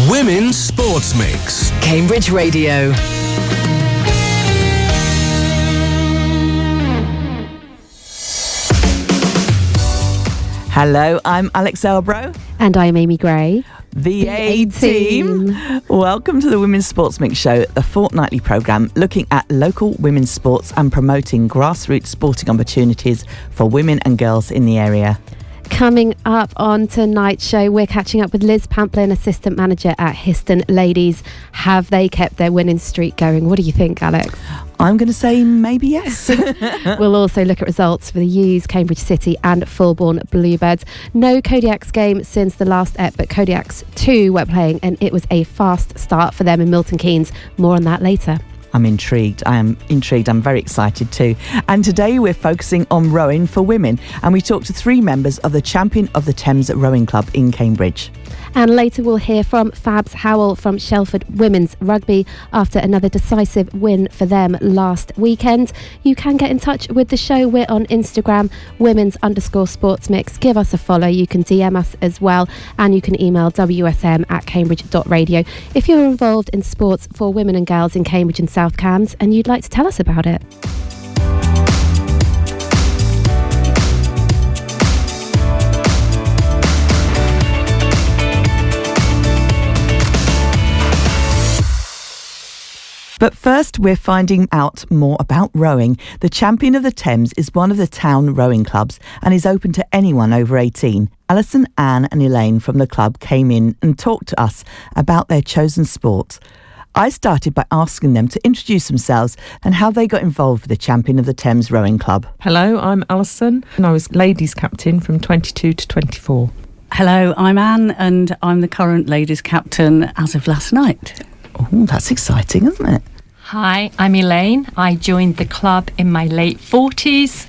Women's Sports Mix. Cambridge Radio. Hello, I'm Alex Elbro. And I'm Amy Gray. The A-Team. Welcome to the Women's Sports Mix Show, a fortnightly programme looking at local women's sports and promoting grassroots sporting opportunities for women and girls in the area. Coming up on tonight's show, we're catching up with Liz Pamplin, Assistant Manager at Histon Ladies. Have they kept their winning streak going? What do you think, Alex? I'm going to say maybe yes. We'll also look at results for the U's, Cambridge City and Fulbourn Bluebirds. No Kodiaks game since the last ep, but Kodiaks 2 were playing and it was a fast start for them in Milton Keynes. More on that later. I'm intrigued. I'm very excited too. And today we're focusing on rowing for women. And we talked to 3 members of the Champion of the Thames Rowing Club in Cambridge. And later we'll hear from Fabs Howell from Shelford Women's Rugby after another decisive win for them last weekend. You can get in touch with the show. We're on Instagram, women's_sportsmix. Give us a follow. You can DM us as well. And you can email wsm@cambridge.radio if you're involved in sports for women and girls in Cambridge and South Cambs and you'd like to tell us about it. But first, we're finding out more about rowing. The Champion of the Thames is one of the town rowing clubs and is open to anyone over 18. Alison, Anne and Elaine from the club came in and talked to us about their chosen sport. I started by asking them to introduce themselves and how they got involved with the Champion of the Thames Rowing Club. Hello, I'm Alison and I was ladies captain from 22 to 24. Hello, I'm Anne and I'm the current ladies captain as of last night. Oh, that's exciting, isn't it? Hi, I'm Elaine. I joined the club in my late 40s.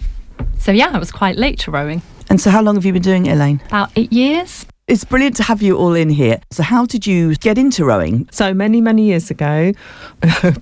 So yeah, I was quite late to rowing. And so how long have you been doing it, Elaine? About 8 years. It's brilliant to have you all in here. So how did you get into rowing? So many years ago,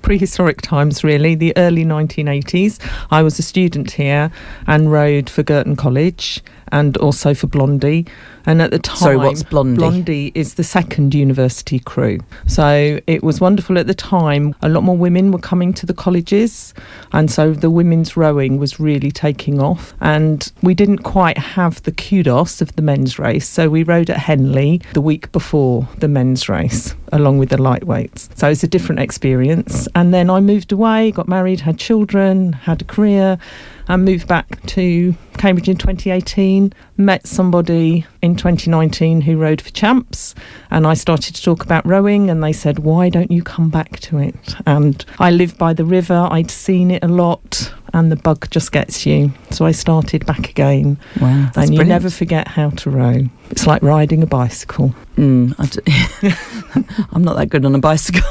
prehistoric times really, the early 1980s, I was a student here and rowed for Girton College and also for Blondie. And at the time... Sorry, what's Blondie? Blondie is the second university crew. So it was wonderful at the time. A lot more women were coming to the colleges. And so the women's rowing was really taking off. And we didn't quite have the kudos of the men's race. So we rowed at Henley the week before the men's race, along with the lightweights. So it's a different experience. And then I moved away, got married, had children, had a career, and moved back to Cambridge in 2018, met somebody in 2019 who rowed for Champs, and I started to talk about rowing and they said, why don't you come back to it? And I live by the river, I'd seen it a lot, and the bug just gets you. So I started back again. Wow, that's and you brilliant. never forget how to row. It's like riding a bicycle. I'm not that good on a bicycle.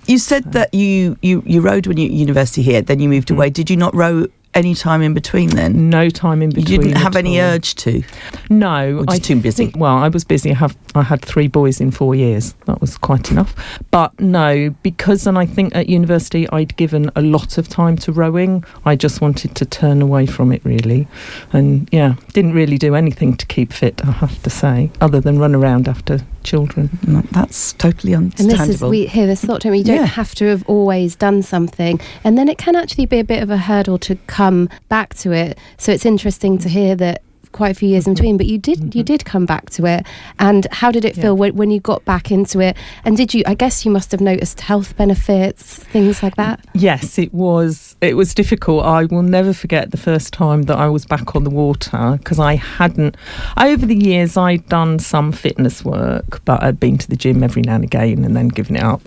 You said that you rowed when you were at university here, then you moved away. Did you not row any time in between then? No time in between. You didn't have any all. urge to? No. Or just too busy? Well, I was busy. I had 3 boys in 4 years. That was quite enough. But no, because and I think at university I'd given a lot of time to rowing. I just wanted to turn away from it really. And yeah, didn't really do anything to keep fit, I have to say, other than run around after children. That's totally understandable. And this is, we hear this a lot, don't we? You don't have to have always done something. And then it can actually be a bit of a hurdle to come back to it. So it's interesting to hear that quite a few years in between, but you did come back to it. And how did it feel when you got back into it? And I guess you must have noticed health benefits, things like that? Yes, it was difficult. I will never forget the first time that I was back on the water, because over the years I'd done some fitness work, but I'd been to the gym every now and again and then given it up.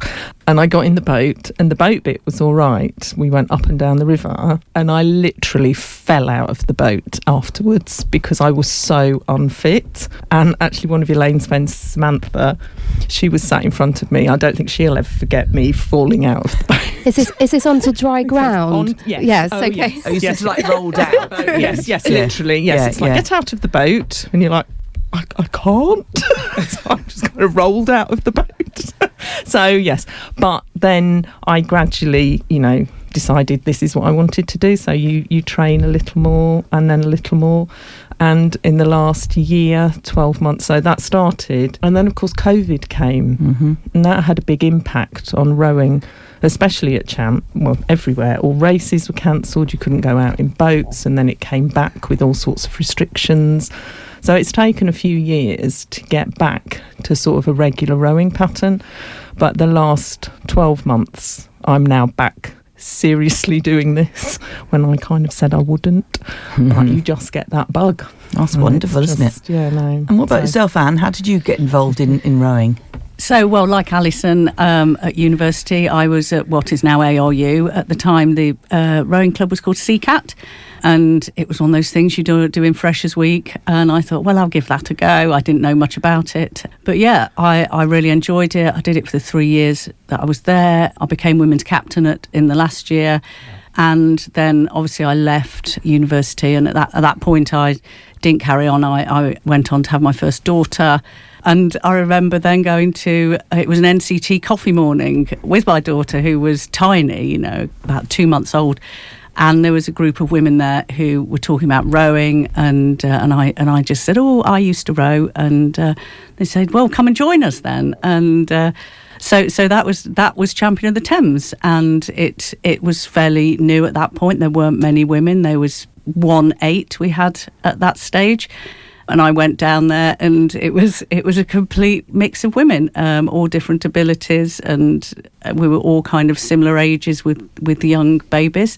And I got in the boat, and the boat bit was all right. We went up and down the river, and I literally fell out of the boat afterwards because I was so unfit. And actually one of Elaine's friends, Samantha, she was sat in front of me. I don't think she'll ever forget me falling out of the boat. Is this onto dry ground? Yes. Okay. Yes. Oh, you said like rolled out. Yes, literally. Yes, it's like, get out of the boat. And you're like, I can't. So I'm just kind of rolled out of the boat. So, yes. But then I gradually, decided this is what I wanted to do. So you train a little more and then a little more. And in the last year, 12 months, so that started. And then, of course, COVID came. And that had a big impact on rowing, especially at Champ, well, everywhere. All races were cancelled, you couldn't go out in boats, and then it came back with all sorts of restrictions. So it's taken a few years to get back to sort of a regular rowing pattern. But the last 12 months, I'm now back seriously doing this when I kind of said I wouldn't. But you just get that bug. That's wonderful, isn't it? Yeah, no. And what about yourself, Anne? How did you get involved in rowing? So, well, like Alison, at university, I was at what is now ARU. At the time, the rowing club was called CCAT, and it was one of those things you do in Freshers' Week, and I thought, well, I'll give that a go. I didn't know much about it. But yeah, I really enjoyed it. I did it for the 3 years that I was there. I became women's captain in the last year, and then obviously I left university, and at that point I didn't carry on. I went on to have my first daughter. And I remember then going to, it was an NCT coffee morning with my daughter, who was tiny, about 2 months old. And there was a group of women there who were talking about rowing, and I just said, oh, I used to row. And they said, well, come and join us then. And so that was Champion of the Thames. And it was fairly new at that point. There weren't many women. There was 1-8 we had at that stage. And I went down there, and it was a complete mix of women, all different abilities, and we were all kind of similar ages with the young babies,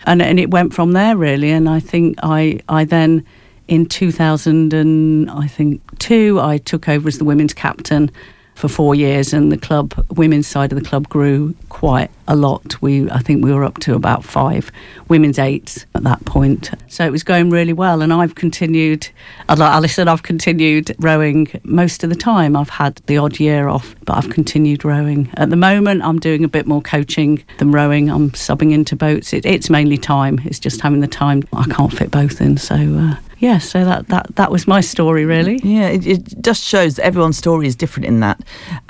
and it went from there really. And I think I then in 2002 I took over as the women's captain for 4 years, and the club, women's side of the club, grew quite a lot. I think we were up to about 5 women's 8s at that point. So it was going really well, and I've continued, like Alison, I've continued rowing most of the time. I've had the odd year off, but I've continued rowing. At the moment, I'm doing a bit more coaching than rowing. I'm subbing into boats. It's mainly time. It's just having the time. I can't fit both in, so... Yeah, so that was my story, really. Yeah, it just shows that everyone's story is different in that.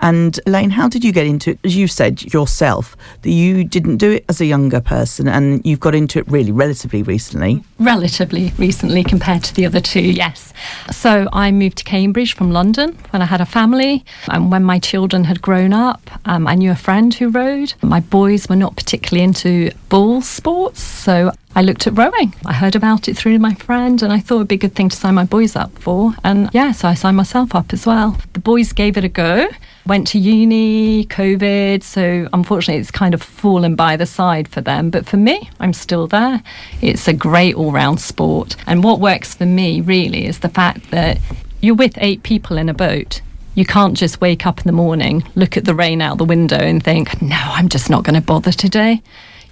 And Elaine, how did you get into it? As you said yourself, that you didn't do it as a younger person, and you've got into it really relatively recently. Relatively recently compared to the other two, yes. So I moved to Cambridge from London when I had a family, and when my children had grown up, I knew a friend who rowed. My boys were not particularly into ball sports, so I looked at rowing. I heard about it through my friend, and I thought it'd be a good thing to sign my boys up for. And yeah, so I signed myself up as well. The boys gave it a go, went to uni, COVID, so unfortunately it's kind of fallen by the side for them. But for me, I'm still there. It's a great all-round sport. And what works for me really is the fact that you're with 8 people in a boat. You can't just wake up in the morning, look at the rain out the window and think, no, I'm just not going to bother today.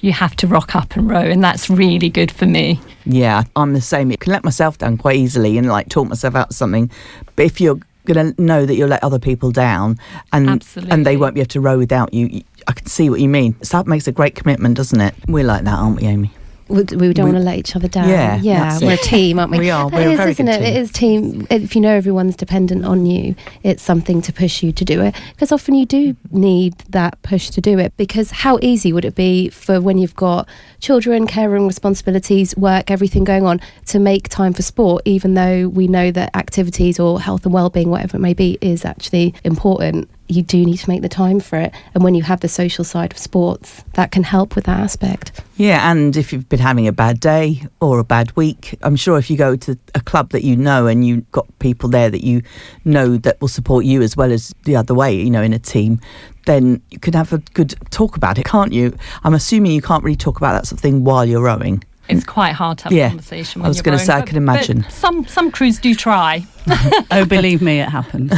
You have to rock up and row, and that's really good for me. Yeah, I'm the same. I can let myself down quite easily and like talk myself out of something. But if you're going to know that you'll let other people down and they won't be able to row without you, I can see what you mean. So that makes a great commitment, doesn't it? We're like that, aren't we, Amy? We don't want to let each other down. Yeah, we're a team, aren't we? We are. We're a very good team. It is team. If you know everyone's dependent on you, it's something to push you to do it. Because often you do need that push to do it. Because how easy would it be for when you've got children, caring responsibilities, work, everything going on, to make time for sport, even though we know that activities or health and well-being, whatever it may be, is actually important. You do need to make the time for it. And when you have the social side of sports, that can help with that aspect. Yeah, and if you've been having a bad day or a bad week, I'm sure if you go to a club that you know and you've got people there that you know that will support you as well as the other way, in a team, then you can have a good talk about it, can't you? I'm assuming you can't really talk about that sort of thing while you're rowing. It's quite hard to have a conversation when I was going to say, I can imagine. But some crews do try. Oh, believe me, it happens.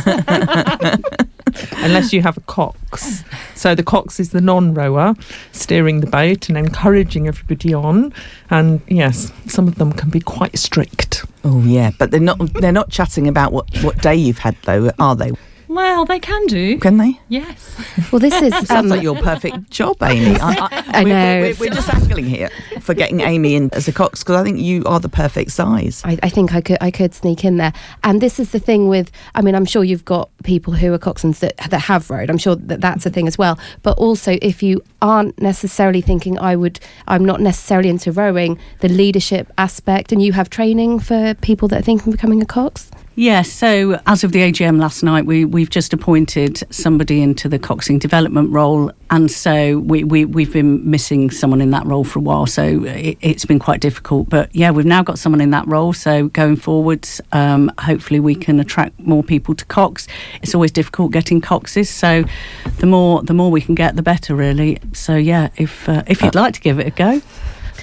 Unless you have a cox. So the cox is the non-rower steering the boat and encouraging everybody on. And yes, some of them can be quite strict. Oh yeah, but they're not chatting about what day you've had though, are they? Well, they can do. Can they? Yes. Well, this is Sounds like your perfect job, Amy. I know. We're just angling here for getting Amy in as a cox, because I think you are the perfect size. I think I could sneak in there. And this is the thing with, I mean, I'm sure you've got people who are coxswains that have rowed. I'm sure that's a thing as well. But also, if you aren't necessarily thinking I'm not necessarily into rowing, the leadership aspect, and you have training for people that are thinking of becoming a cox? Yes, so as of the AGM last night, we've just appointed somebody into the coxing development role, and so we've been missing someone in that role for a while, so it's been quite difficult. But yeah, we've now got someone in that role, so going forwards, hopefully we can attract more people to cox. It's always difficult getting coxes, so the more we can get, the better, really. So yeah, if you'd like to give it a go,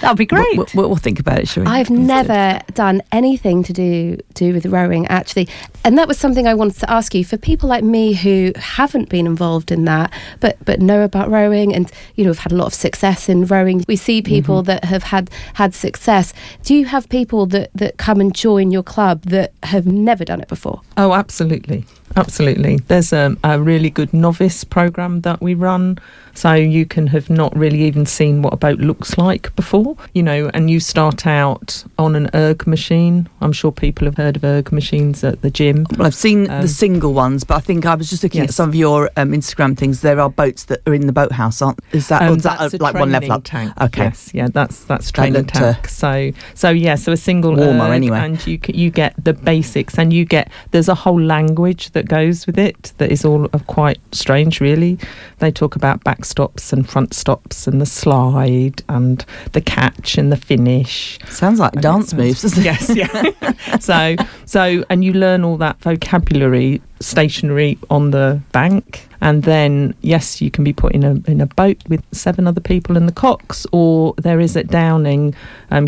that'd be great. We'll think about it, shall we? I've never done anything to do with rowing, actually. And that was something I wanted to ask you. For people like me who haven't been involved in that, but know about rowing and, have had a lot of success in rowing, we see people that have had success. Do you have people that come and join your club that have never done it before? Oh, absolutely. Absolutely. There's a really good novice programme that we run, so you can have not really even seen what a boat looks like before, and you start out on an erg machine. I'm sure people have heard of erg machines at the gym. Well, I've seen the single ones, but I think I was just looking at some of your Instagram things. There are boats that are in the boathouse, aren't? Is that like one level up? Tank. Okay, yes, yeah, that's training tank. So a single warmer erg, anyway, and you get the basics, and there's a whole language that goes with it that is all quite strange, really. They talk about backstops and front stops and the slide and the catch and the finish. Sounds like dance moves, doesn't it? Yes, yeah. So and you learn all that vocabulary stationary on the bank, and then yes, you can be put in a boat with 7 other people in the cox, or there is at Downing,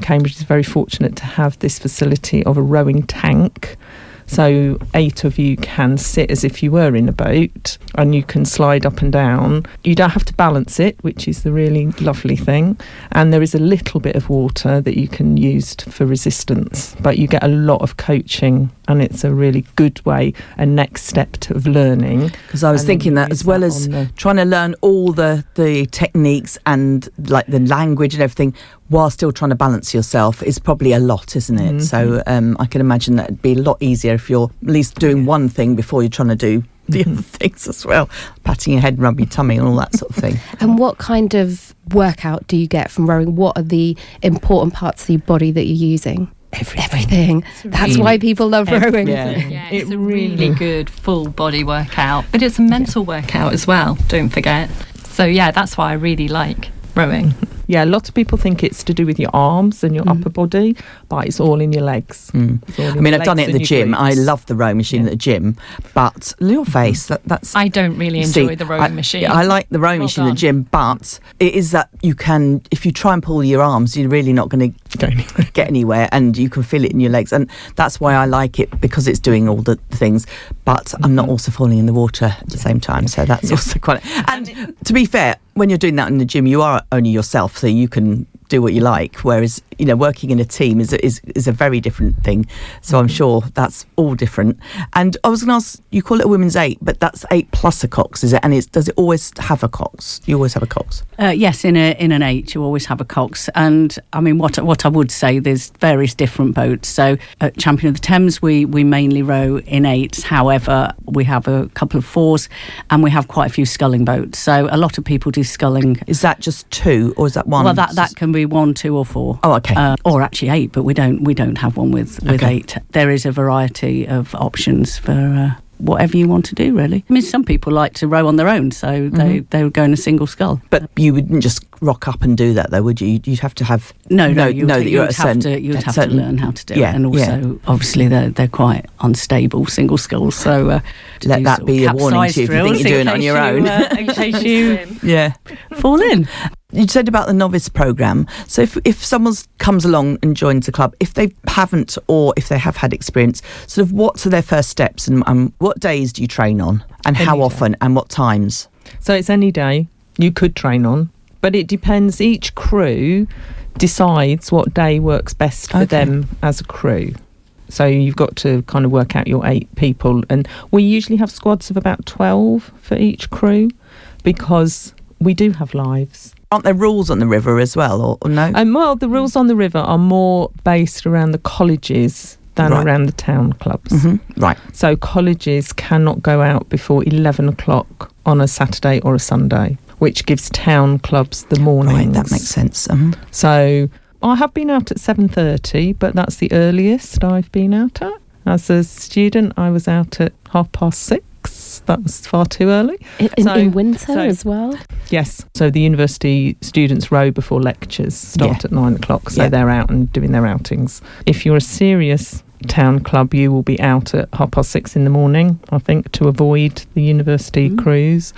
Cambridge is very fortunate to have this facility of a rowing tank. So 8 of you can sit as if you were in a boat, and you can slide up and down. You don't have to balance it, which is the really lovely thing. And there is a little bit of water that you can use for resistance, but you get a lot of coaching, and it's a really good way, a next step of learning. Because I was thinking that as well as trying to learn all the techniques and like the language and everything, while still trying to balance yourself, is probably a lot, isn't it? Mm-hmm. So I can imagine that it'd be a lot easier if you're at least doing one thing before you're trying to do the other things as well, patting your head, rub your tummy and all that sort of thing. And what kind of workout do you get from rowing? What are the important parts of your body that you're using? Everything. That's why people love rowing. Yeah, it's a really good full body workout, but it's a mental workout as well, don't forget. So yeah, that's why I really like rowing. Yeah, lots of people think it's to do with your arms and your upper body, but it's all in your legs. I've done it at the gym. I love the rowing machine at the gym, but your face, that's... I don't really enjoy the rowing machine. I like the rowing machine at the gym, but it is that you can, if you try and pull your arms, you're really not going to get anywhere, and you can feel it in your legs, and that's why I like it, because it's doing all the things, but I'm not also falling in the water at the same time, so that's also quite... And to be fair, when you're doing that in the gym, you are only yourself, so you can do what you like, whereas working in a team is a very different thing, so I'm sure that's all different. And I was going to ask, you call it a women's 8, but that's 8 plus a cox, is it? And does it always have a cox? You always have a cox? Yes, in an 8 you always have a cox. And I mean, what I would say, there's various different boats. So at Champion of the Thames we mainly row in 8s, however we have a couple of 4s, and we have quite a few sculling boats, so a lot of people do sculling. Is that just 2 or is that 1? Well, that can be 1, 2 or 4. Oh, okay. Or actually 8, but we don't have one with 8. There is a variety of options for whatever you want to do, really. I mean, some people like to row on their own, so they would go in a single scull. But you wouldn't just rock up and do that, though, would you? You'd have to have... You'd have to learn how to do it. And also, obviously, they're quite unstable single sculls, so... let that be a warning to you if you think you're doing it on your own. In case you fall in. You said about the novice programme. So if someone comes along and joins the club, if they haven't or if they have had experience, sort of what are their first steps, and what days do you train on, and how often and what times? So it's any day you could train on, but it depends. Each crew decides what day works best for them as a crew. So you've got to kind of work out your 8 people. And we usually have squads of about 12 for each crew because we do have lives. Aren't there rules on the river as well, or no? Well, the rules on the river are more based around the colleges than around the town clubs. Mm-hmm. Right. So colleges cannot go out before 11 o'clock on a Saturday or a Sunday, which gives town clubs the mornings. Right, that makes sense. So I have been out at 7:30, but that's the earliest I've been out at. As a student, I was out at 6:30. That was far too early. In winter as well? Yes. So the university students row before lectures start at 9 o'clock. So they're out and doing their outings. If you're a serious town club, you will be out at 6:30 in the morning, I think, to avoid the university cruise.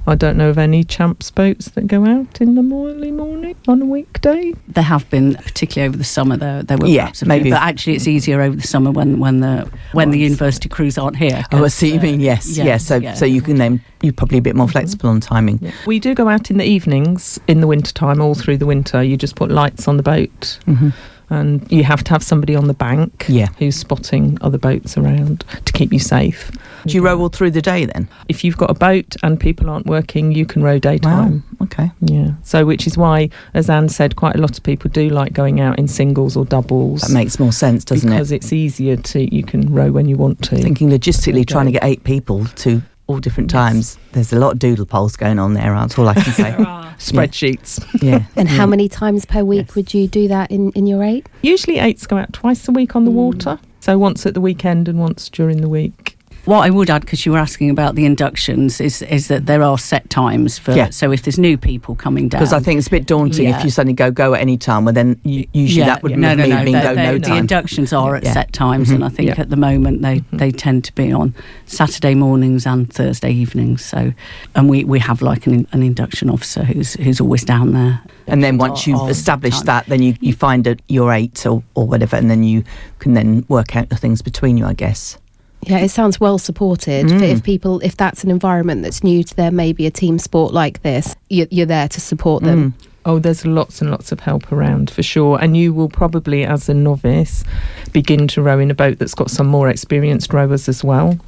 I don't know of any champs boats that go out in the early morning on a weekday. There have been, particularly over the summer. There were perhaps a few, maybe, but actually it's easier over the summer when the university crews aren't here. Oh, I see you mean. Yes. So you can then you're probably a bit more flexible on timing. Yeah. We do go out in the evenings in the winter time, all through the winter. You just put lights on the boat. Mm-hmm. And you have to have somebody on the bank who's spotting other boats around to keep you safe. Do you row all through the day then? If you've got a boat and people aren't working, you can row daytime. Wow, okay. Yeah. So which is why, as Anne said, quite a lot of people do like going out in singles or doubles. That makes more sense, doesn't it? Because it's easier you can row when you want to. Thinking logistically, trying to get 8 people to all different times. There's a lot of doodle polls going on there, that's all I can say. Spreadsheets. Yeah. And how many times per week would you do that in your 8? Usually 8s go out twice a week on the water. So once at the weekend and once during the week. What I would add, because you were asking about the inductions, is that there are set times for. So if there's new people coming down, because I think it's a bit daunting if you suddenly go at any time. Well, then usually that would mean no time. The inductions are at set times, and I think at the moment they tend to be on Saturday mornings and Thursday evenings. So, and we have like an induction officer who's always down there. And then once you've established that, then you find your 8 or whatever, and then you can then work out the things between you, I guess. Yeah, it sounds well supported. If that's an environment that's new to them, maybe a team sport like this, you're there to support them. Oh, there's lots and lots of help around for sure. And you will probably, as a novice, begin to row in a boat that's got some more experienced rowers as well,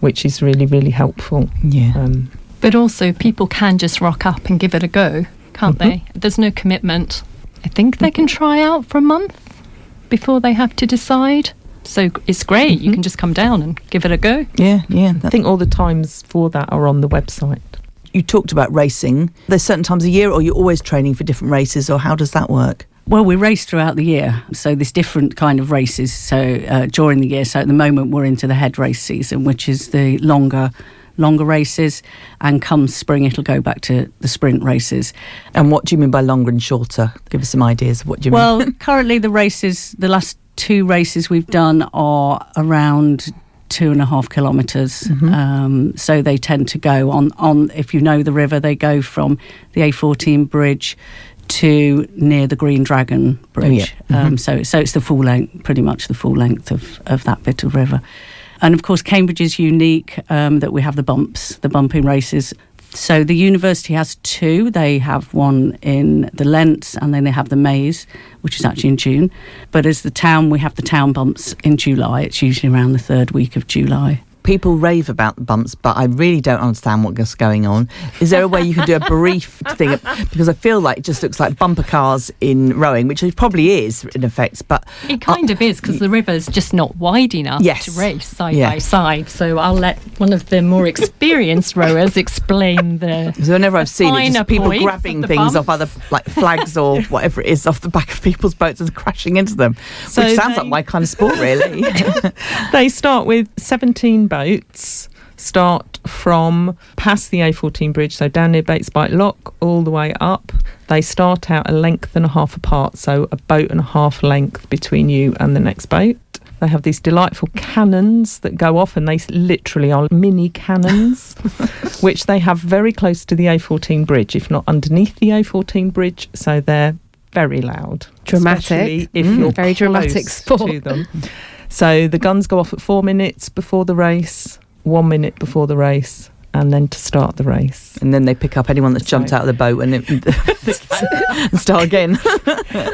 which is really, really helpful. Yeah. But also people can just rock up and give it a go, can't they? There's no commitment. I think they can try out for a month before they have to decide. So it's great. You can just come down and give it a go. Yeah. I think all the times for that are on the website. You talked about racing. There's certain times a year, or you're always training for different races, or how does that work? Well, we race throughout the year, so there's different kind of races. So during the year, so at the moment we're into the head race season, which is the longer races, and come spring it'll go back to the sprint races. And what do you mean by longer and shorter? Give us some ideas of what you mean. Well, currently the last 2 races we've done are around 2.5 kilometres. So they tend to go on, if you know the river, they go from the A14 bridge to near the Green Dragon Bridge. So it's the full length, pretty much the full length of that bit of river. And of course, Cambridge is unique that we have the bumping races. So the university has 2. They have one in the Lents, and then they have the Maze, which is actually in June. But as the town, we have the town bumps in July. It's usually around the 3rd week of July. People rave about the bumps, but I really don't understand what's going on. Is there a way you can do a brief thing? Because I feel like it just looks like bumper cars in rowing, which it probably is in effect. But it kind of is, because the river's just not wide enough to race side by side. So I'll let one of the more experienced rowers explain the. So whenever I've seen it, just people points grabbing of things bumps. off other like flags or whatever it is off the back of people's boats and crashing into them, So which sounds like my kind of sport, really. They start with 17 boats, start from past the A14 bridge, so down near Bates Bite Lock, all the way up. They start out a length and a half apart, so a boat and a half length between you and the next boat. They have these delightful cannons that go off, and they literally are mini cannons, which they have very close to the A14 bridge, if not underneath the A14 bridge, so they're very loud. Dramatic. Especially if you're very dramatic close sport. to them. So the guns go off at 4 minutes before the race, 1 minute before the race, and then to start the race. And then they pick up anyone that's jumped out of the boat and start again.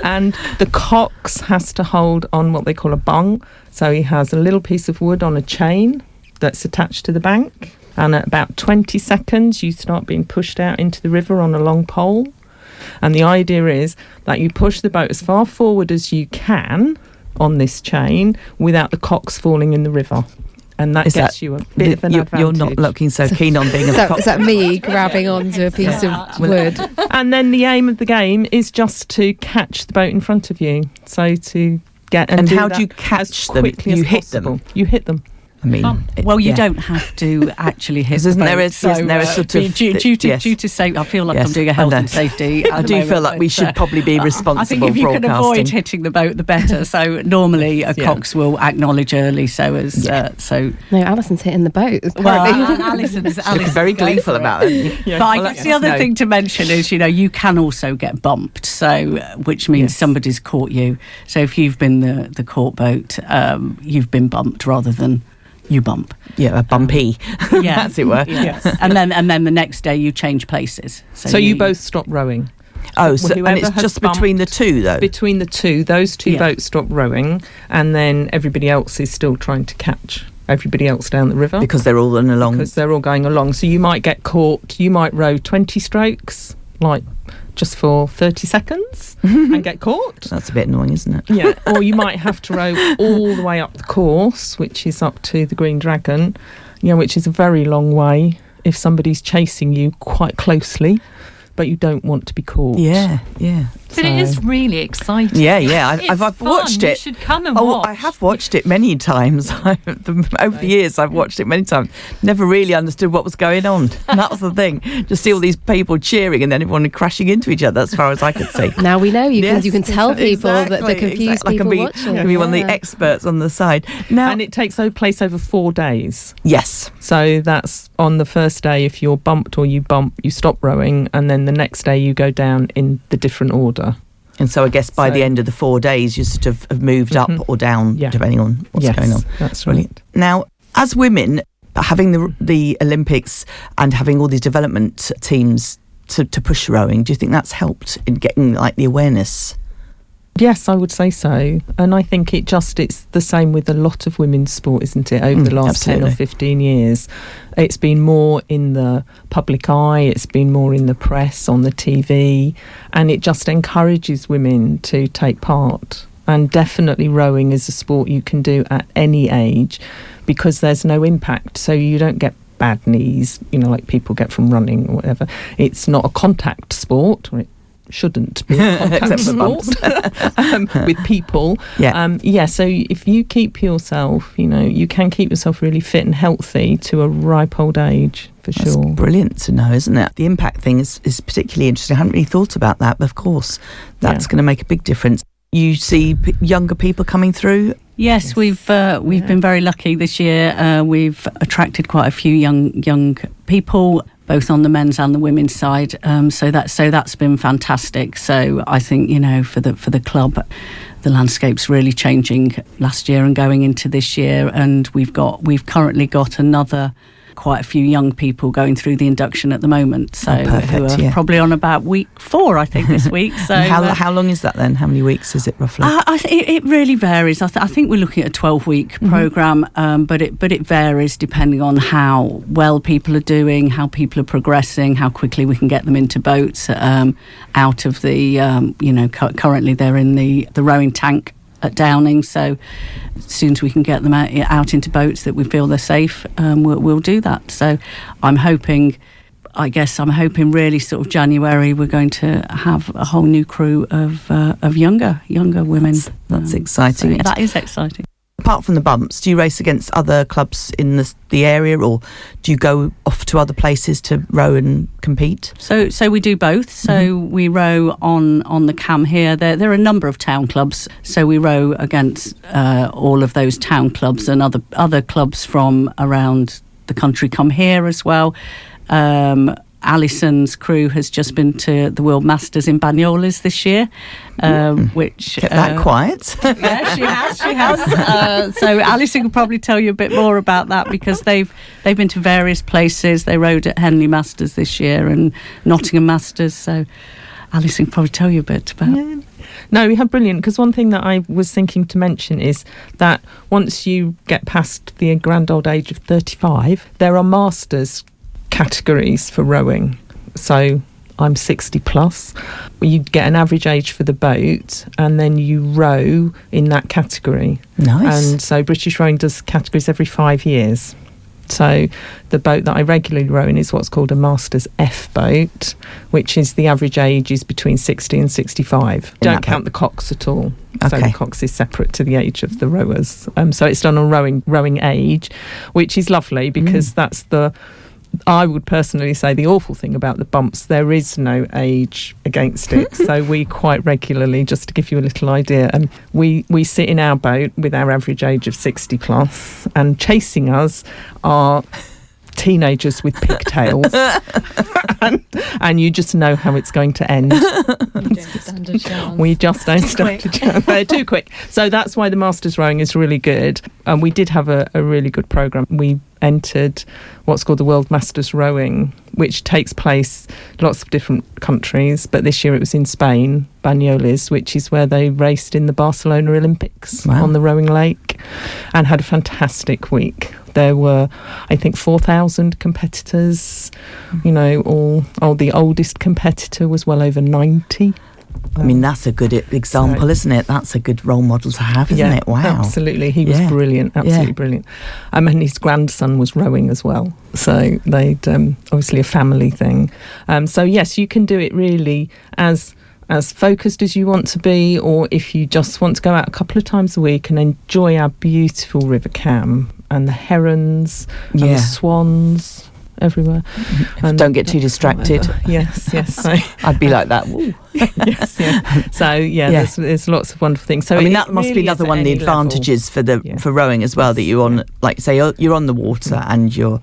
And the cox has to hold on what they call a bung. So he has a little piece of wood on a chain that's attached to the bank. And at about 20 seconds, you start being pushed out into the river on a long pole. And the idea is that you push the boat as far forward as you can on this chain without the cox falling in the river. And that gets you a bit of an advantage. You're not looking so keen on being a cox. Is that me grabbing onto a piece of wood? And then the aim of the game is just to catch the boat in front of you. So to get... And how do you catch them? You hit them? You hit them. I mean, you don't have to actually hit. Isn't there a sort of due to safety? I feel like I'm doing a health and safety. I do feel like we should probably be responsible. I think if you can avoid hitting the boat, the better. So normally a cox will acknowledge early, so as so. No, Alison's hitting the boat. Well, Alison's very gleeful about it. But I guess the other thing to mention is, you can also get bumped. So which means somebody's caught you. So if you've been the caught boat, you've been bumped rather than you bump. Yeah, a bumpy, as it were. Yes. and then the next day you change places. So you both stop rowing. Oh, so and it's just between the two, though? Between the two, those two boats stop rowing, and then everybody else is still trying to catch everybody else down the river. Because they're all going along. Because they're all going along. So you might get caught, you might row 20 strokes, like just for 30 seconds and get caught. That's a bit annoying, isn't it? Yeah, or you might have to row all the way up the course, which is up to the Green Dragon, which is a very long way if somebody's chasing you quite closely, but you don't want to be caught. Yeah. But it is really exciting. Yeah. I've watched it. You should come and watch. I have watched it many times. Over the years, I've watched it many times. Never really understood what was going on. And that was the thing. Just see all these people cheering and then everyone crashing into each other, as far as I could see. Now we know you can tell people that the confused people watching. I can be one of the experts on the side. Now, and it takes place over 4 days. Yes. So that's on the first day, if you're bumped or you bump, you stop rowing, and then the next day you go down in the different order. And so I guess by the end of the 4 days, you sort of have moved up or down, depending on what's going on. That's right. Now, as women, having the Olympics and having all these development teams to push rowing, do you think that's helped in getting the awareness? Yes, I would say so. And I think it's the same with a lot of women's sport, isn't it? Over the last 10 or 15 years, it's been more in the public eye, it's been more in the press, on the TV, and it just encourages women to take part. And definitely rowing is a sport you can do at any age because there's no impact, so you don't get bad knees, like people get from running or whatever. It's not a contact sport, or it shouldn't be a contact sport with people. So if you keep yourself, you can keep yourself really fit and healthy to a ripe old age, for sure. That's brilliant to know, isn't it? The impact thing is particularly interesting. I hadn't really thought about that, but of course that's going to make a big difference. You see younger people coming through? Yes, we've been very lucky this year. We've attracted quite a few young people, both on the men's and the women's side. So that's been fantastic. So I think for the club, the landscape's really changing last year and going into this year, and we've currently got another quite a few young people going through the induction at the moment. So who are probably on about week 4, I think, this week. So how long is that then? How many weeks is it roughly? It really varies. I think we're looking at a 12-week programme, but it varies depending on how well people are doing, how people are progressing, how quickly we can get them into boats, out of the currently they're in the rowing tank at Downing, so as soon as we can get them out into boats that we feel they're safe, we'll do that. So I'm hoping really sort of January we're going to have a whole new crew of younger women. That's exciting. So that is exciting. Apart from the bumps, do you race against other clubs in the area, or do you go off to other places to row and compete? So we do both. So we row on the Cam here. There are a number of town clubs. So we row against all of those town clubs, and other clubs from around the country come here as well. Alison's crew has just been to the World Masters in Banyoles this year, which... Kept that quiet. Yeah, she has. So Alison can probably tell you a bit more about that, because they've been to various places. They rode at Henley Masters this year and Nottingham Masters, so Alison can probably tell you a bit about... Yeah. No, we had brilliant, because one thing that I was thinking to mention is that once you get past the grand old age of 35, there are masters categories for rowing. So I'm 60 plus. You get an average age for the boat, and then you row in that category. Nice. And so British Rowing does categories every 5 years. So the boat that I regularly row in is what's called a Masters F boat, which is the average age is between 60 and 65. Don't count the cocks at all. Okay. So the cocks is separate to the age of the rowers. So it's done on rowing age, which is lovely, because that's the... I would personally say the awful thing about the bumps, there is no age against it. So we quite regularly, just to give you a little idea, we sit in our boat with our average age of 60 plus, and chasing us are teenagers with pigtails. and you just know how it's going to end. We just don't stand a chance. They're too quick. So that's why the Masters Rowing is really good. And we did have a really good programme. We entered what's called the World Masters Rowing, which takes place in lots of different countries, but this year it was in Spain, Banyoles, which is where they raced in the Barcelona Olympics on the rowing lake, and had a fantastic week. There were, I think, 4,000 competitors. You know, all the oldest competitor was well over 90. I mean, that's a good example, isn't it? That's a good role model to have, isn't it? Wow. Absolutely. He was brilliant, absolutely brilliant. And his grandson was rowing as well. So they'd obviously a family thing. So yes, you can do it really as focused as you want to be, or if you just want to go out a couple of times a week and enjoy our beautiful River Cam and the herons and the swans everywhere. And don't get too distracted. Yes. So I'd be like that. yes, yeah. So there's lots of wonderful things. So I mean, that must be another one of the advantages for rowing as well, that you're on, like say, you're on the water and you're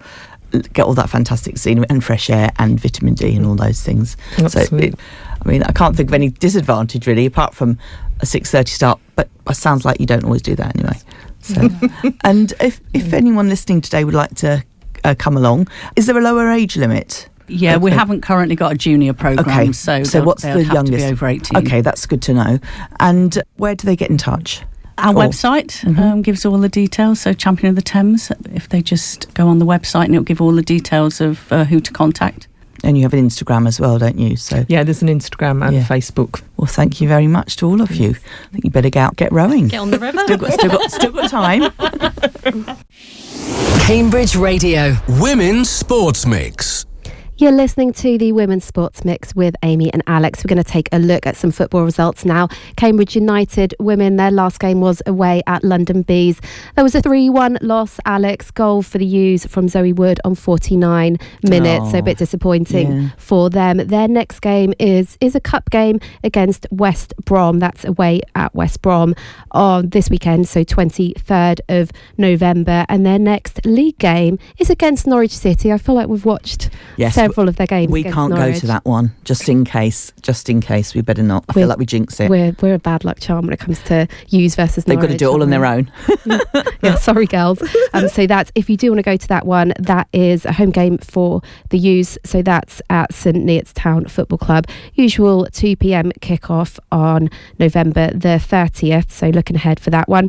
get all that fantastic scenery and fresh air and vitamin D and all those things. Absolutely. So I mean, I can't think of any disadvantage really, apart from a 6:30 start. But it sounds like you don't always do that anyway. So, and if anyone listening today would like to come along, is there a lower age limit? Yeah, we haven't currently got a junior programme, okay. so what's the youngest? To be over 18. Okay, that's good to know. And where do they get in touch? Our website gives all the details. So Champion of the Thames, if they just go on the website, and it'll give all the details of who to contact. And you have an Instagram as well, don't you? So yeah, there's an Instagram and Facebook. Well, thank you very much to all of you. I think you better get rowing. Get on the river. Still got time. Cambridge Radio Women's Sports Mix. You're listening to the Women's Sports Mix with Amy and Alex. We're going to take a look at some football results now. Cambridge United women, their last game was away at London Bees. There was a 3-1 loss, Alex. Goal for the U's from Zoe Wood on 49 minutes. So a bit disappointing for them. Their next game is a cup game against West Brom. That's away at West Brom on this weekend, so 23rd of November. And their next league game is against Norwich City. I feel like we've watched several of their games. We can't Norwich. go to that one, just in case. We better not. I feel like we jinx it. We're a bad luck charm when it comes to U's versus Norwich. They've got to do it all on their own. Yeah, sorry girls. So that's, if you do want to go to that one, that is a home game for the U's. So that's at St Neots Town Football Club. Usual 2 p.m. kickoff on November the 30th. So looking ahead for that one.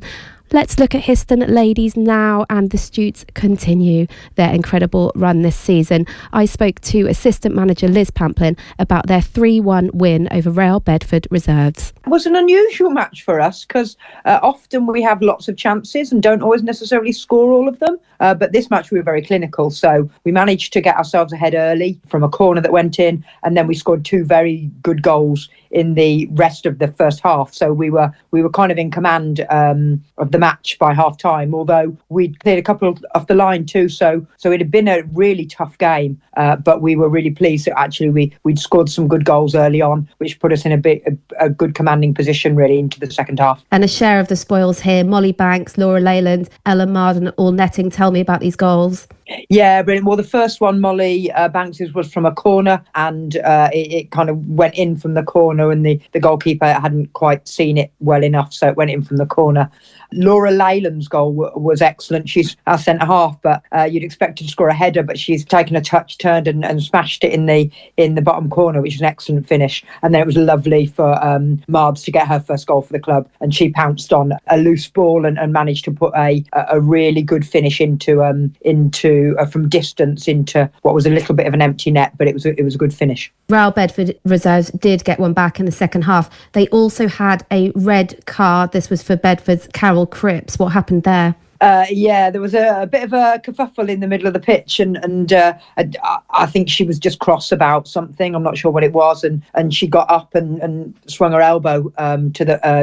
Let's look at Histon ladies now, and the Stutes continue their incredible run this season. I spoke to assistant manager Liz Pamplin about their 3-1 win over Rail Bedford Reserves. It was an unusual match for us because often we have lots of chances and don't always necessarily score all of them. But this match we were very clinical, so we managed to get ourselves ahead early from a corner that went in, and then we scored 2 very good goals in the rest of the first half. So we were kind of in command of the match by half time, although we'd cleared a couple off the line too. So it had been a really tough game, but we were really pleased that actually we'd scored some good goals early on, which put us in a good commanding position really into the second half. And a share of the spoils here. Molly Banks, Laura Leyland, Ella Marden, all netting. Tell me about these goals. Yeah, brilliant. Well, the first one, Molly Banks's, was from a corner, and it kind of went in from the corner, and the goalkeeper hadn't quite seen it well enough, so it went in from the corner. Laura Leyland's goal was excellent. She's our centre half, but you'd expect her to score a header, but she's taken a touch, turned and smashed it in the bottom corner, which is an excellent finish. And then it was lovely for Marbs to get her first goal for the club, and she pounced on a loose ball and managed to put a really good finish into from distance into what was a little bit of an empty net, but it was a good finish. Royal Bedford reserves did get one back in the second half. They also had a red card. This was for Bedford's Carol Cripps. What happened there? Yeah, there was a bit of a kerfuffle in the middle of the pitch, and I think she was just cross about something. I'm not sure what it was, and she got up and swung her elbow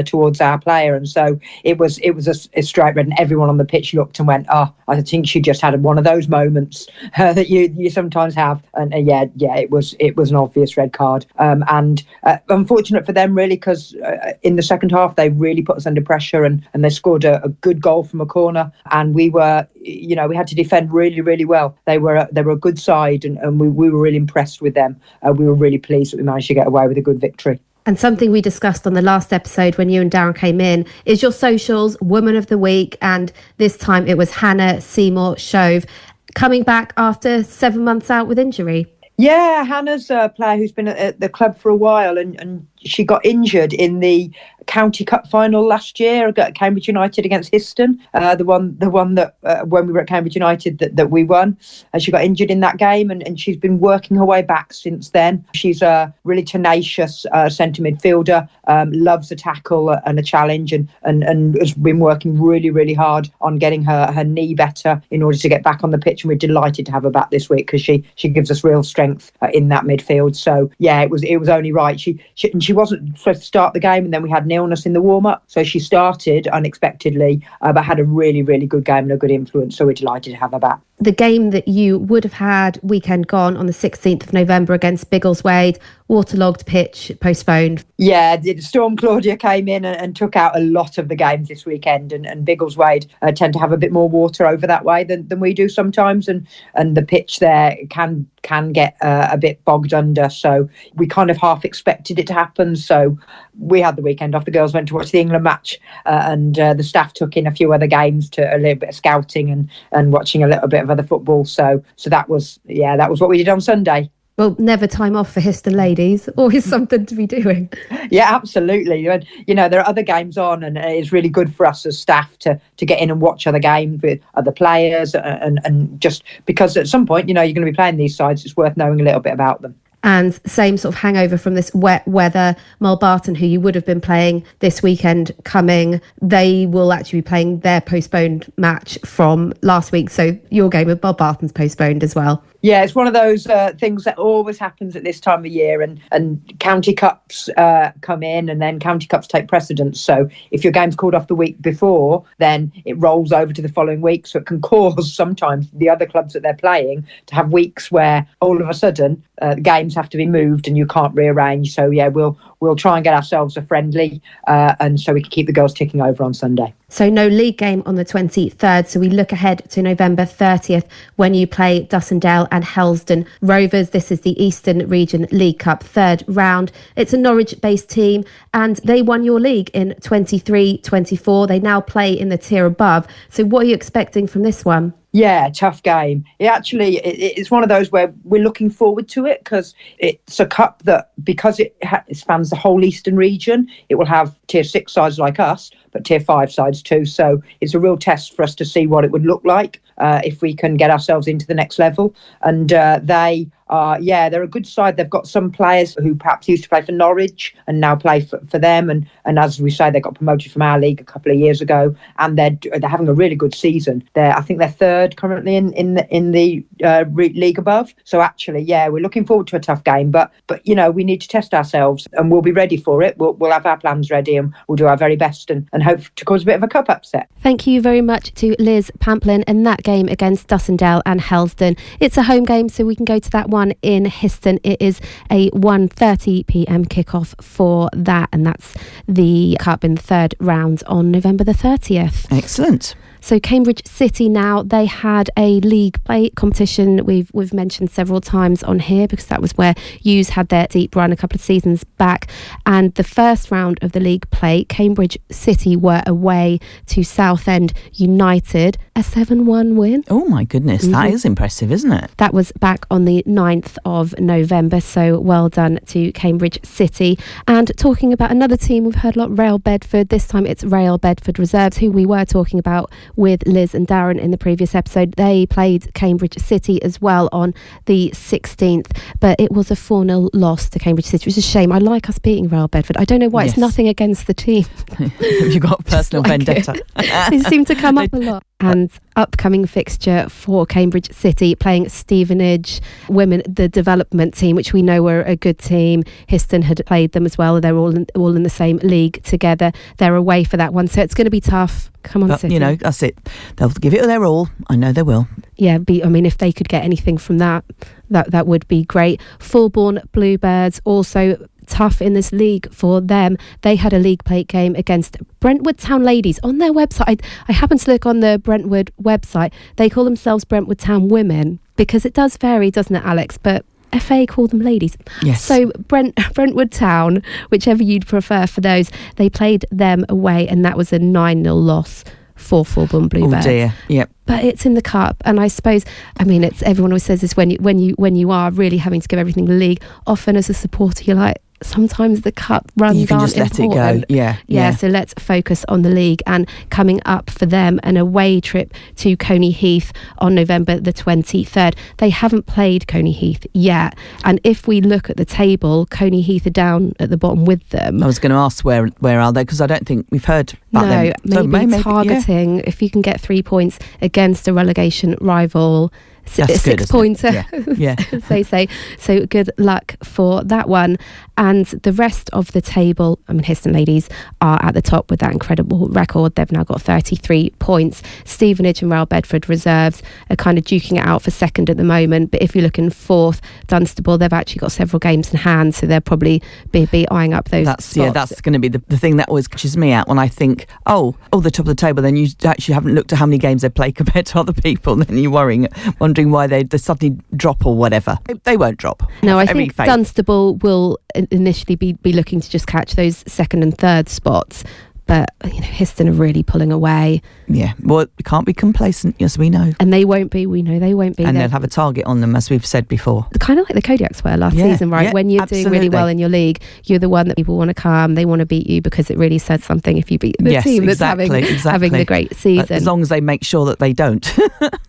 towards our player, and so it was a straight red, and everyone on the pitch looked and went, "Oh, I think she just had one of those moments that you sometimes have." And yeah, it was an obvious red card, and unfortunate for them really, because in the second half they really put us under pressure, and they scored a good goal from a corner. And we were, we had to defend really, really well. They were a good side, and we were really impressed with them. We were really pleased that we managed to get away with a good victory. And something we discussed on the last episode when you and Darren came in is your socials, Woman of the Week, and this time it was Hannah Seymour Shove, coming back after 7 months out with injury. Yeah, Hannah's a player who's been at the club for a while, and she got injured in the County Cup final last year at Cambridge United against Histon, the one that when we were at Cambridge United that we won. She got injured in that game, and she's been working her way back since then. She's a really tenacious centre midfielder, loves a tackle and a challenge, and has been working really, really hard on getting her knee better in order to get back on the pitch. And we're delighted to have her back this week because she gives us real strength in that midfield. So yeah, it was only right. She wasn't supposed to start the game, and then we had an illness in the warm-up, so she started unexpectedly, but had a really, really good game and a good influence, so we're delighted to have her back. The game that you would have had weekend gone on the 16th of November against Biggleswade, waterlogged pitch, postponed. Yeah, Storm Claudia came in and took out a lot of the games this weekend, and Biggleswade tend to have a bit more water over that way than we do sometimes, and the pitch there can get a bit bogged under, so we kind of half expected it to happen. So we had the weekend off. The girls went to watch the England match, and the staff took in a few other games to a little bit of scouting and watching a little bit of other football. So that was what we did on Sunday. Well, never time off for Histon ladies. Always something to be doing. Yeah, absolutely. And, there are other games on, and it's really good for us as staff to get in and watch other games with other players, and just because at some point, you're going to be playing these sides, it's worth knowing a little bit about them. And same sort of hangover from this wet weather. Mulbarton, who you would have been playing this weekend coming, they will actually be playing their postponed match from last week. So your game with Mulbarton's postponed as well. Yeah, it's one of those things that always happens at this time of year, and county cups come in, and then county cups take precedence. So if your game's called off the week before, then it rolls over to the following week. So it can cause sometimes the other clubs that they're playing to have weeks where all of a sudden games have to be moved and you can't rearrange. So yeah, we'll try and get ourselves a friendly, and so we can keep the girls ticking over on Sunday. So no league game on the 23rd. So we look ahead to November 30th when you play Dussindale and Helsden Rovers. This is the Eastern Region League Cup third round. It's a Norwich-based team, and they won your league in 23-24. They now play in the tier above. So what are you expecting from this one? Yeah, tough game. It's one of those where we're looking forward to it because it's a cup that, because it spans the whole Eastern region, it will have tier 6 sides like us, but tier 5 sides too. So it's a real test for us to see what it would look like if we can get ourselves into the next level. And they're a good side. They've got some players who perhaps used to play for Norwich and now play for them. And as we say, they got promoted from our league a couple of years ago, and they're having a really good season. I think they're third currently in the league above. So actually, yeah, we're looking forward to a tough game. But we need to test ourselves, and we'll be ready for it. We'll have our plans ready, and we'll do our very best. And and hope to cause a bit of a cup upset. Thank you very much to Liz Pamplin in that game against Dussindale and Helsden. It's a home game, so we can go to that one in Histon. It is a 1:30pm kickoff for that, and that's the Cup in the third round on November the 30th. Excellent. So Cambridge City now, they had a league play competition we've mentioned several times on here, because that was where Hughes had their deep run a couple of seasons back. And the first round of the league play, Cambridge City were away to Southend United, a 7-1 win. Oh my goodness, that is impressive, isn't it? That was back on the 9th of November, so well done to Cambridge City. And talking about another team, we've heard a lot, Rail Bedford. This time it's Rail Bedford Reserves, who we were talking about with Liz and Darren in the previous episode. They played Cambridge City as well on the 16th, but it was a 4-0 loss to Cambridge City, which is a shame. I like us beating Rail Bedford. I don't know why. Yes. It's nothing against the team. You've got a personal vendetta. They seem to come up a lot. And upcoming fixture for Cambridge City, playing Stevenage Women, the development team, which we know were a good team. Histon had played them as well. They're all in the same league together. They're away for that one, so it's going to be tough. Come on, but, City. You know, that's it. They'll give it their all. I know they will. Yeah, if they could get anything from that would be great. Fulbourn Bluebirds also tough in this league for them. They had a league plate game against Brentwood Town Ladies. On their website, I happened to look on the Brentwood website, they call themselves Brentwood Town Women, because it does vary, doesn't it, Alex? But FA call them ladies. Yes. So Brentwood Town, whichever you'd prefer for those, they played them away, and that was a 9-0 loss for Fulbourn Bluebirds. Oh dear. Yep. But it's in the Cup, and I suppose, it's everyone always says this when you are really having to give everything to the league. Often as a supporter, you're like, sometimes the Cup runs you can aren't just let important. it go. Yeah. So let's focus on the league. And coming up for them, an away trip to Coney Heath on November the 23rd. They haven't played Coney Heath yet, and if we look at the table, Coney Heath are down at the bottom with them. I was going to ask where are they, because I don't think we've heard about them. No, maybe targeting, yeah. If you can get 3 points against a relegation rival, that's a good, 6 pointer, yeah. they say. So good luck for that one. And the rest of the table, Histon Ladies are at the top with that incredible record. They've now got 33 points. Stevenage and Rail Bedford Reserves are kind of duking it out for second at the moment. But if you're looking fourth, Dunstable, they've actually got several games in hand, so they'll probably be eyeing up those spots. Yeah, that's going to be the thing that always catches me out when I think, the top of the table, then you actually haven't looked at how many games they play compared to other people, then you're wondering why they suddenly drop or whatever. They won't drop. No, I think Dunstable will initially be looking to just catch those second and third spots. But, Histon are really pulling away. Yeah, well, we can't be complacent, yes, we know. And they won't be, we know they won't be. And they'll have a target on them, as we've said before. Kind of like the Kodiaks were last season, right? Yeah, when you're absolutely. doing really well in your league, you're the one that people want to come, they want to beat you, because it really says something if you beat the team that's having the great season. But as long as they make sure that they don't.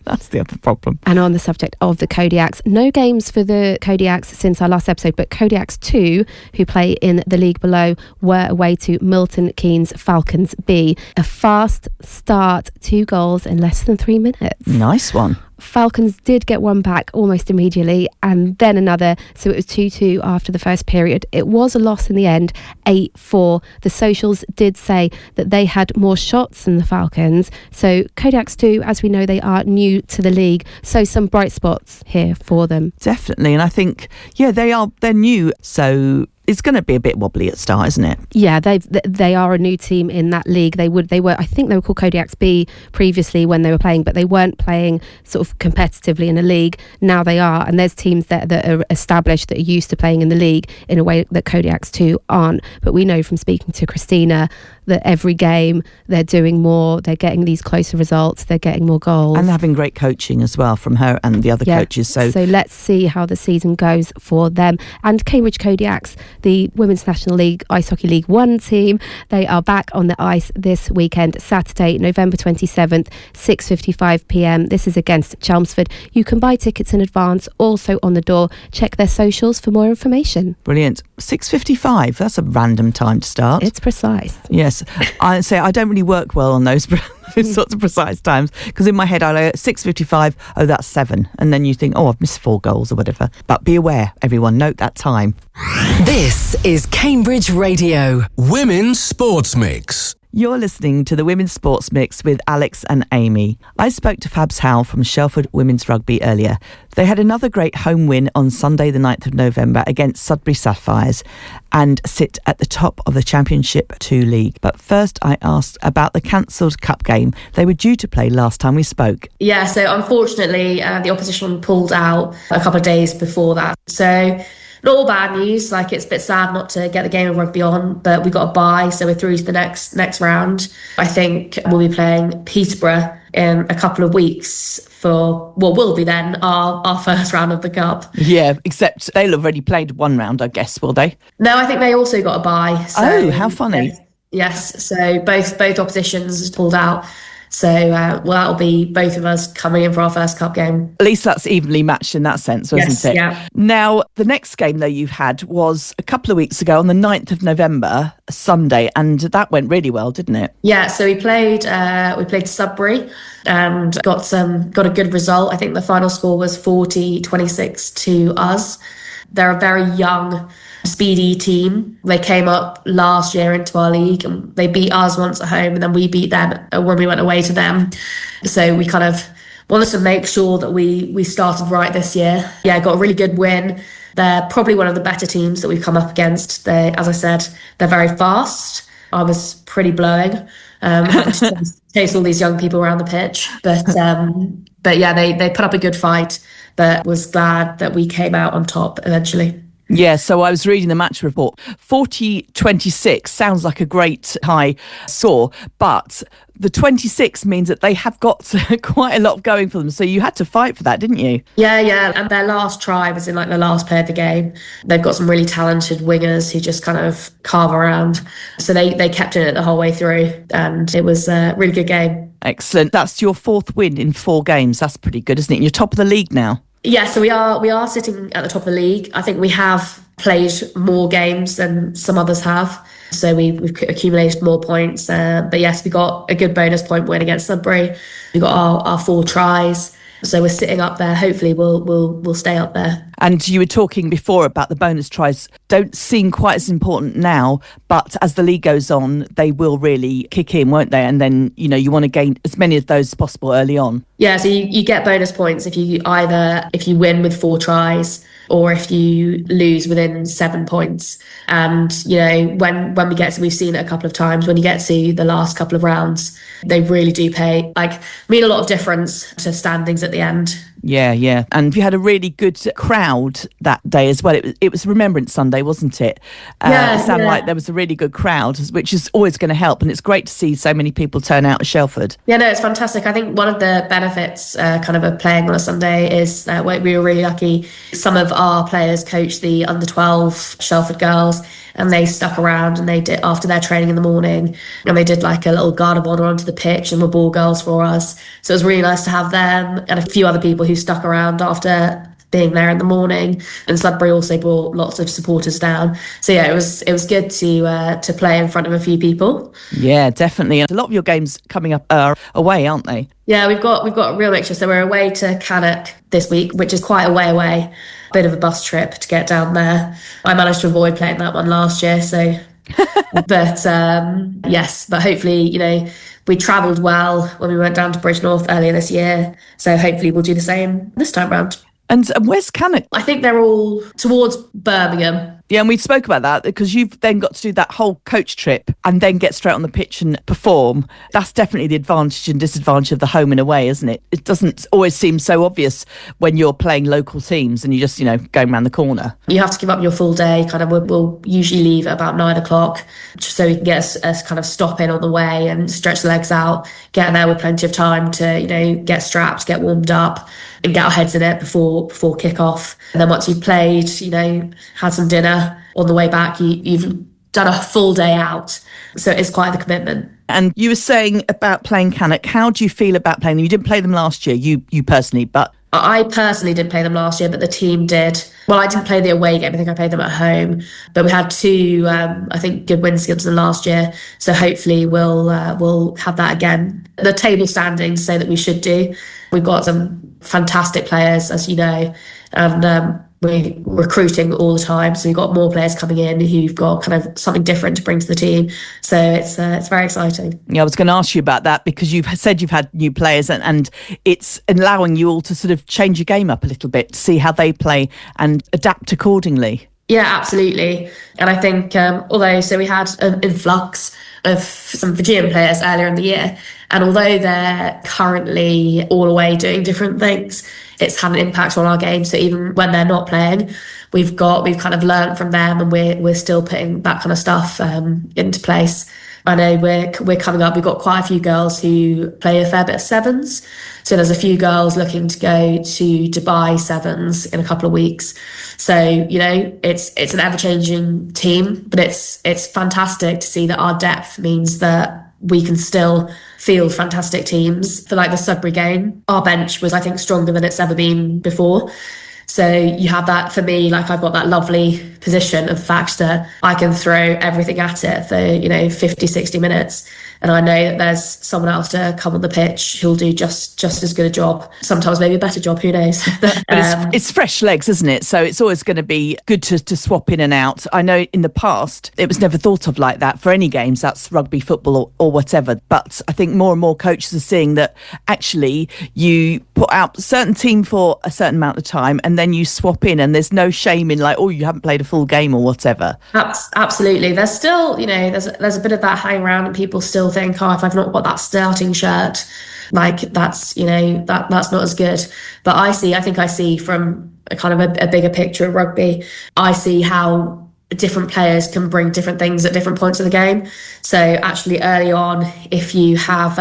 That's the other problem. And on the subject of the Kodiaks, no games for the Kodiaks since our last episode, but Kodiaks 2, who play in the league below, were away to Milton Keynes Falcons B. A fast start, 2 goals in less than 3 minutes. Nice one. Falcons did get one back almost immediately, and then another, so it was 2-2 after the first period. It was a loss in the end, 8-4. The socials did say that they had more shots than the Falcons. So Kodiaks 2, as we know, they are new to the league, so some bright spots here for them. Definitely, and I think, they're new, so it's going to be a bit wobbly at start, isn't it? Yeah, they are a new team in that league. They were I think they were called Kodiaks B previously when they were playing, but they weren't playing sort of competitively in a league. Now they are, and there's teams that are established that are used to playing in the league in a way that Kodiaks 2 aren't. But we know from speaking to Christina that every game they're doing more, they're getting these closer results, they're getting more goals. And having great coaching as well from her and the other coaches. So let's see how the season goes for them. And Cambridge Kodiaks, the Women's National League Ice Hockey League 1 team, they are back on the ice this weekend, Saturday, November 27th, 6:55pm. This is against Chelmsford. You can buy tickets in advance, also on the door. Check their socials for more information. Brilliant. 6:55, that's a random time to start. It's precise. Yes. I say I don't really work well on those sorts of precise times, because in my head I like 6:55, that's 7, and then you think, I've missed 4 goals or whatever. But be aware, everyone, note that time. This is Cambridge Radio, Women's Sports Mix. You're listening to the Women's Sports Mix with Alex and Amy. I spoke to Fabs Howell from Shelford Women's Rugby earlier. They had another great home win on Sunday the 9th of November against Sudbury Sapphires and sit at the top of the Championship 2 League. But first I asked about the cancelled cup game they were due to play last time we spoke. Yeah, so unfortunately the opposition pulled out a couple of days before that. So not all bad news, like it's a bit sad not to get the game of rugby on, but we got a bye, so we're through to the next round. I think we'll be playing Peterborough in a couple of weeks for, well, will be then our first round of the cup. Yeah, except they'll have already played one round, I guess, will they? No, I think they also got a bye. So, oh, how funny. Yes, so both oppositions pulled out. So, that'll be both of us coming in for our first cup game. At least that's evenly matched in that sense, isn't it? Yeah. Now, the next game, though, you've had was a couple of weeks ago on the 9th of November, a Sunday, and that went really well, didn't it? Yeah, so we played Sudbury and got a good result. I think the final score was 40-26 to us. They're a very young, speedy team. They came up last year into our league and they beat us once at home and then we beat them when we went away to them. So we kind of wanted to make sure that we started right this year. Yeah, got a really good win. They're probably one of the better teams that we've come up against. As I said, they're very fast. I was pretty blowing, having to chase all these young people around the pitch. But yeah, they put up a good fight, but was glad that we came out on top eventually. Yeah, so I was reading the match report. 40-26 sounds like a great high score, but the 26 means that they have got quite a lot going for them. So you had to fight for that, didn't you? Yeah. And their last try was in like the last play of the game. They've got some really talented wingers who just kind of carve around. So they kept it the whole way through and it was a really good game. Excellent. That's your 4th win in 4 games. That's pretty good, isn't it? And you're top of the league now. Yeah, so we are sitting at the top of the league. I think we have played more games than some others have. So we've accumulated more points. But yes, we got a good bonus point win against Sudbury. We got our 4 tries. So we're sitting up there. Hopefully we'll stay up there. And you were talking before about the bonus tries don't seem quite as important now, but as the league goes on, they will really kick in, won't they? And then, you want to gain as many of those as possible early on. Yeah, so you get bonus points if you win with 4 tries or if you lose within 7 points. And, when we get to, we've seen it a couple of times, when you get to the last couple of rounds, they really do mean a lot of difference to standings at the end. Yeah. And you had a really good crowd that day as well. It was Remembrance Sunday, wasn't it? It sounded like there was a really good crowd, which is always going to help. And it's great to see so many people turn out at Shelford. Yeah, no, it's fantastic. I think one of the benefits of playing on a Sunday is that we were really lucky. Some of our players coached the under-12 Shelford girls and they stuck around and they did, after their training in the morning, and they did like a little guard of honour onto the pitch and were ball girls for us. So it was really nice to have them and a few other people who stuck around after being there in the morning. And Sudbury also brought lots of supporters down. So yeah, it was good to play in front of a few people. Yeah, definitely. And a lot of your games coming up are away, aren't they? Yeah, we've got a real mixture. So we're away to Cannock this week, which is quite a way away. Bit of a bus trip to get down there. I managed to avoid playing that one last year, so but hopefully, we travelled well when we went down to Bridgnorth earlier this year, so hopefully we'll do the same this time round. And where's Cannock? I think they're all towards Birmingham. Yeah, and we spoke about that because you've then got to do that whole coach trip and then get straight on the pitch and perform. That's definitely the advantage and disadvantage of the home and away, isn't it? It doesn't always seem so obvious when you're playing local teams and you just, going around the corner. You have to give up your full day. We'll usually leave at about 9 o'clock just so we can get a kind of stop in on the way and stretch the legs out, get there with plenty of time to, get strapped, get warmed up and get our heads in it before kick-off. And then once you've played, had some dinner, on the way back, you've done a full day out. So it's quite the commitment. And you were saying about playing Cannock. How do you feel about playing them? You didn't play them last year, you personally, but... I personally didn't play them last year, but the team did. Well, I didn't play the away game. I think I played them at home. But we had 2, good wins against them last year. So hopefully we'll have that again. The table standings say that we should do. We've got some fantastic players, as you know. And we're recruiting all the time. So we've got more players coming in who've got kind of something different to bring to the team. So it's very exciting. Yeah, I was going to ask you about that because you've said you've had new players and it's allowing you all to sort of change your game up a little bit, to see how they play and adapt accordingly. Yeah, absolutely. And I think so we had an influx of some Fijian players earlier in the year, and although they're currently all away doing different things, it's had an impact on our game. So even when they're not playing, we've kind of learned from them, and we're still putting that kind of stuff into place. I know we're coming up. We've got quite a few girls who play a fair bit of sevens. So there's a few girls looking to go to Dubai sevens in a couple of weeks. So, it's an ever-changing team, but it's fantastic to see that our depth means that we can still field fantastic teams. For like the Sudbury game, our bench was, I think, stronger than it's ever been before. So you have that, for me, like I've got that lovely position of the fact that I can throw everything at it for, 50, 60 minutes. And I know that there's someone else to come on the pitch who'll do just as good a job, sometimes maybe a better job, who knows. But it's fresh legs, isn't it? So it's always going to be good to swap in and out. I know in the past, it was never thought of like that for any games, that's rugby, football or whatever. But I think more and more coaches are seeing that actually you put out a certain team for a certain amount of time and then you swap in, and there's no shame in like, oh, you haven't played a full game or whatever. Absolutely. There's still, there's a bit of that hanging around, and people still think, oh, if I've not got that starting shirt, like that's not as good. But I think I see from a kind of a bigger picture of rugby, I see how different players can bring different things at different points of the game. So actually early on, if you have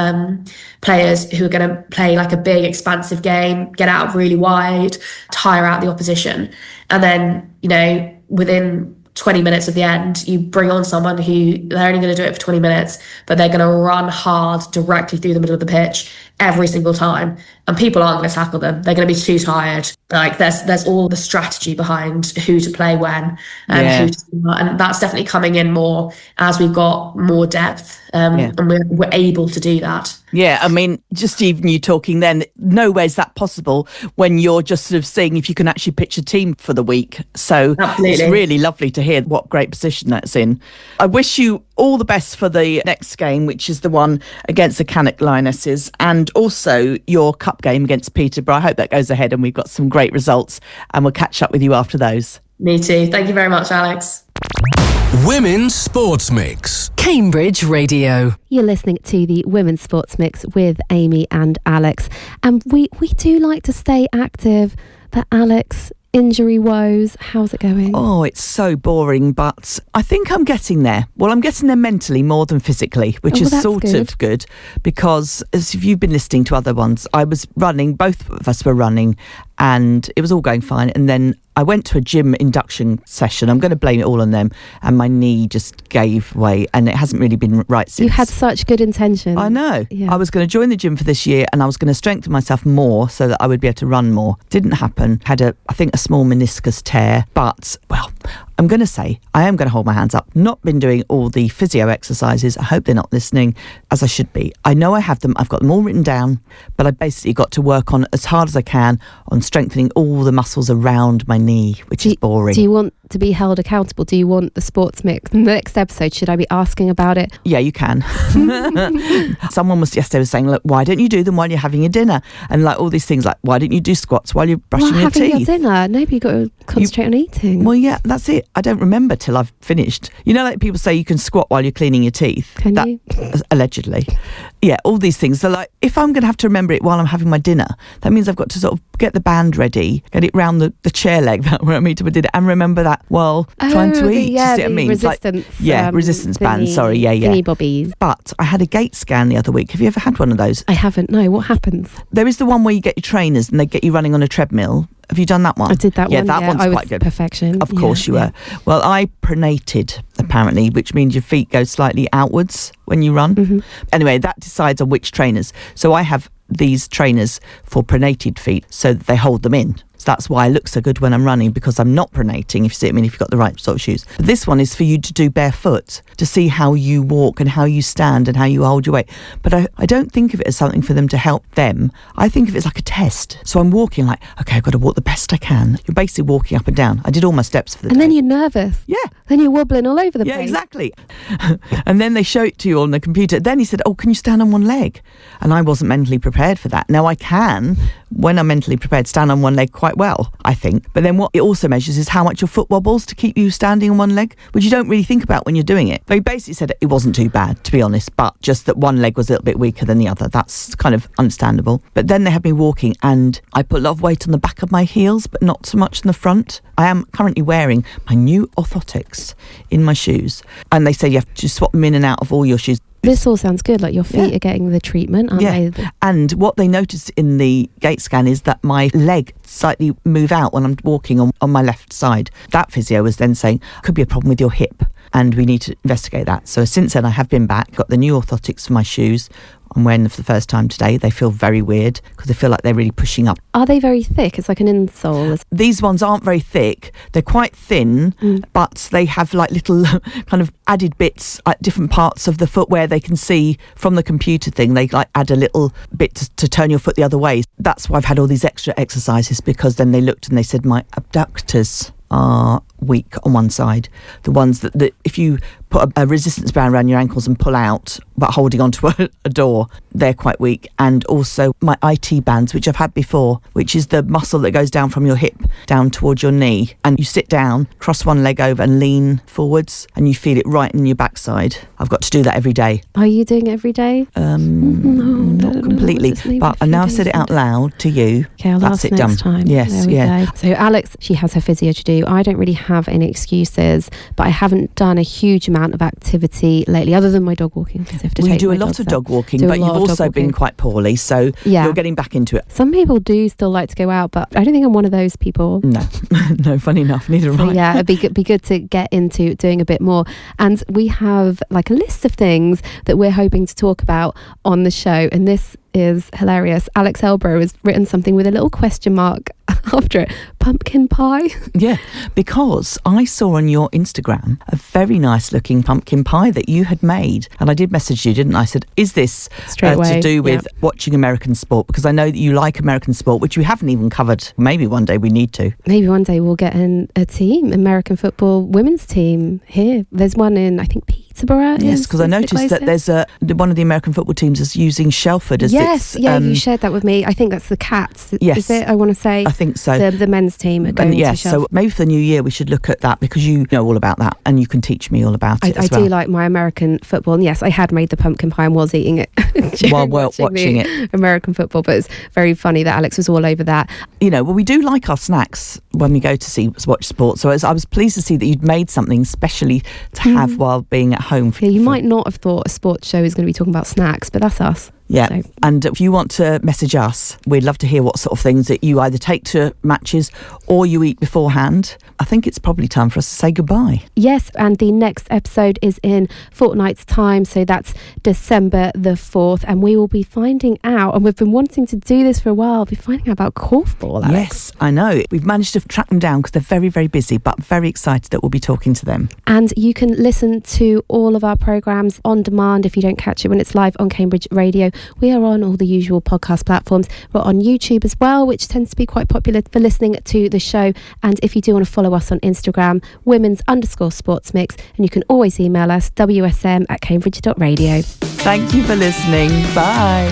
players who are going to play like a big expansive game, get out really wide, tire out the opposition, and then, within 20 minutes of the end, you bring on someone who they're only going to do it for 20 minutes, but they're going to run hard directly through the middle of the pitch every single time. And people aren't going to tackle them. They're going to be too tired. Like there's all the strategy behind who to play when and and that's definitely coming in more as we've got more depth and we're able to do that. Yeah, I mean, just even you talking then, nowhere's that possible when you're just sort of seeing if you can actually pitch a team for the week. So Absolutely. It's really lovely to hear what great position that's in. I wish you all the best for the next game, which is the one against the Cannock Lionesses, and also your cup game against Peterborough. I hope that goes ahead and we've got some great results, and we'll catch up with you after those. Me too. Thank you very much, Alex. Women's Sports Mix, Cambridge Radio. You're listening to the Women's Sports Mix with Amy and Alex. And we do like to stay active, but Alex, injury woes, how's it going? Oh, it's so boring, but I think I'm getting there. Well, I'm getting there mentally more than physically, which is sort of good, because as if you've been listening to other ones, I was running, both of us were running, and it was all going fine. And then I went to a gym induction session. I'm going to blame it all on them. And my knee just gave way, and it hasn't really been right since. You had such good intentions. I know. Yeah. I was going to join the gym for this year, and I was going to strengthen myself more so that I would be able to run more. Didn't happen. Had I think a small meniscus tear. But, well, I'm going to say, I am going to hold my hands up. Not been doing all the physio exercises. I hope they're not listening, as I should be. I know I have them. I've got them all written down, but I basically got to work on as hard as I can on strengthening all the muscles around my knee, which is boring. Do you want to be held accountable? Do you want the sports mix? In the next episode, should I be asking about it? Yeah, you can. Someone was saying, look, why don't you do them while you're having your dinner? And like all these things, like why don't you do squats while you're brushing your teeth? Having your dinner? Maybe you've got to concentrate on eating. Well, yeah, that's it. I don't remember till I've finished. You know, like people say you can squat while you're cleaning your teeth. Can you? Allegedly. Yeah, all these things. So like, if I'm going to have to remember it while I'm having my dinner, that means I've got to sort of get the band ready, get it round the chair leg where I'm eating my dinner, and remember that while trying to eat. Yeah, you see what I mean? Resistance. Resistance band. Sorry, yeah. Thingy bobbies. But I had a gait scan the other week. Have you ever had one of those? I haven't. No. What happens? There is the one where you get your trainers and they get you running on a treadmill. Have you done that one? I did that one. Yeah, that one's quite good. Perfection. Of course you were. Well, I pronated, apparently, which means your feet go slightly outwards when you run. Mm-hmm. Anyway, that decides on which trainers. So I have these trainers for pronated feet, so they hold them in. So that's why I look so good when I'm running, because I'm not pronating, if you see what I mean, if you've got the right sort of shoes. But this one is for you to do barefoot, to see how you walk and how you stand and how you hold your weight. But I don't think of it as something for them to help them. I think of it as like a test. So I'm walking like, okay, I've got to walk the best I can. You're basically walking up and down. I did all my steps for the day. And then you're nervous. Yeah. Then you're wobbling all over the place. Yeah, exactly. And then they show it to you on the computer. Then he said, oh, can you stand on one leg? And I wasn't mentally prepared for that. Now I can, when I'm mentally prepared, stand on one leg quite well, I think. But then what it also measures is how much your foot wobbles to keep you standing on one leg, which you don't really think about when you're doing it. But he basically said it wasn't too bad, to be honest, but just that one leg was a little bit weaker than the other. That's kind of understandable. But then they had me walking, and I put a lot of weight on the back of my heels, but not so much in the front. I am currently wearing my new orthotics in my shoes, and they say you have to swap them in and out of all your shoes. This all sounds good, like your feet are getting the treatment, aren't they? And what they noticed in the gait scan is that my leg slightly move out when I'm walking on my left side. That physio was then saying, could be a problem with your hip, and we need to investigate that. So since then I have been back, got the new orthotics for my shoes. I'm wearing them for the first time today. They feel very weird because they feel like they're really pushing up. Are they very thick? It's like an insole. These ones aren't very thick. They're quite thin, but they have like little kind of added bits at different parts of the foot where they can see from the computer thing. They like add a little bit to turn your foot the other way. That's why I've had all these extra exercises, because then they looked and they said my abductors are weak on one side. The ones that if you put a resistance band around your ankles and pull out but holding onto a door, they're quite weak. And also my IT bands, which I've had before, which is the muscle that goes down from your hip down towards your knee, and you sit down, cross one leg over and lean forwards, and you feel it right in your backside. I've got to do that every day. Are you doing it every day? Not completely, but now I've said it out loud to you. Okay, I'll that's ask it next done. time. Yes, yeah. Go. So Alex, she has her physio to do. I don't really have any excuses, but I haven't done a huge amount of activity lately, other than my dog walking. We do a lot of dog walking, but you've also been quite poorly, so you're getting back into it. Some people do still like to go out, but I don't think I'm one of those people. No, no, funny enough, neither am I. Yeah, it'd be good to get into doing a bit more. And we have like a list of things that we're hoping to talk about on the show, and this is hilarious. Alex Elbro has written something with a little question mark after it. Pumpkin pie? Yeah, because I saw on your Instagram a very nice looking pumpkin pie that you had made, and I did message you, didn't I? I said, is this to do with watching American sport? Because I know that you like American sport, which we haven't even covered. Maybe one day we need to. Maybe one day we'll get in a team, American football women's team here. There's one in, I think, Peterborough. Yes, because I noticed that there's one of the American football teams is using Shelford as its... you shared that with me. I think that's the Cats. Yes. Is it? I want to say. I think so. The men's team are going to Shelford. So maybe for the new year we should look at that, because you know all about that and you can teach me all about it as well. I do like my American football, and yes, I had made the pumpkin pie and was eating it while watching it. American football, but it's very funny that Alex was all over that. You know, well, we do like our snacks when we go to watch sport, so I was pleased to see that you'd made something specially to have while being at home. You might not have thought a sports show is going to be talking about snacks, but that's us. Yeah, so. And if you want to message us, we'd love to hear what sort of things that you either take to matches or you eat beforehand. I think it's probably time for us to say goodbye. Yes, and the next episode is in fortnight's time, so that's December the 4th, and we will be finding out, and we've been wanting to do this for a while, be finding out about korfball, Alex. Yes, I know. We've managed to track them down because they're very, very busy, but very excited that we'll be talking to them. And you can listen to all of our programmes on demand if you don't catch it when it's live on Cambridge Radio. We are on all the usual podcast platforms. We're on YouTube as well, which tends to be quite popular for listening to the show. And if you do want to follow us on Instagram, women's_sportsmix, and you can always email us, wsm@cambridge.radio. Thank you for listening. Bye.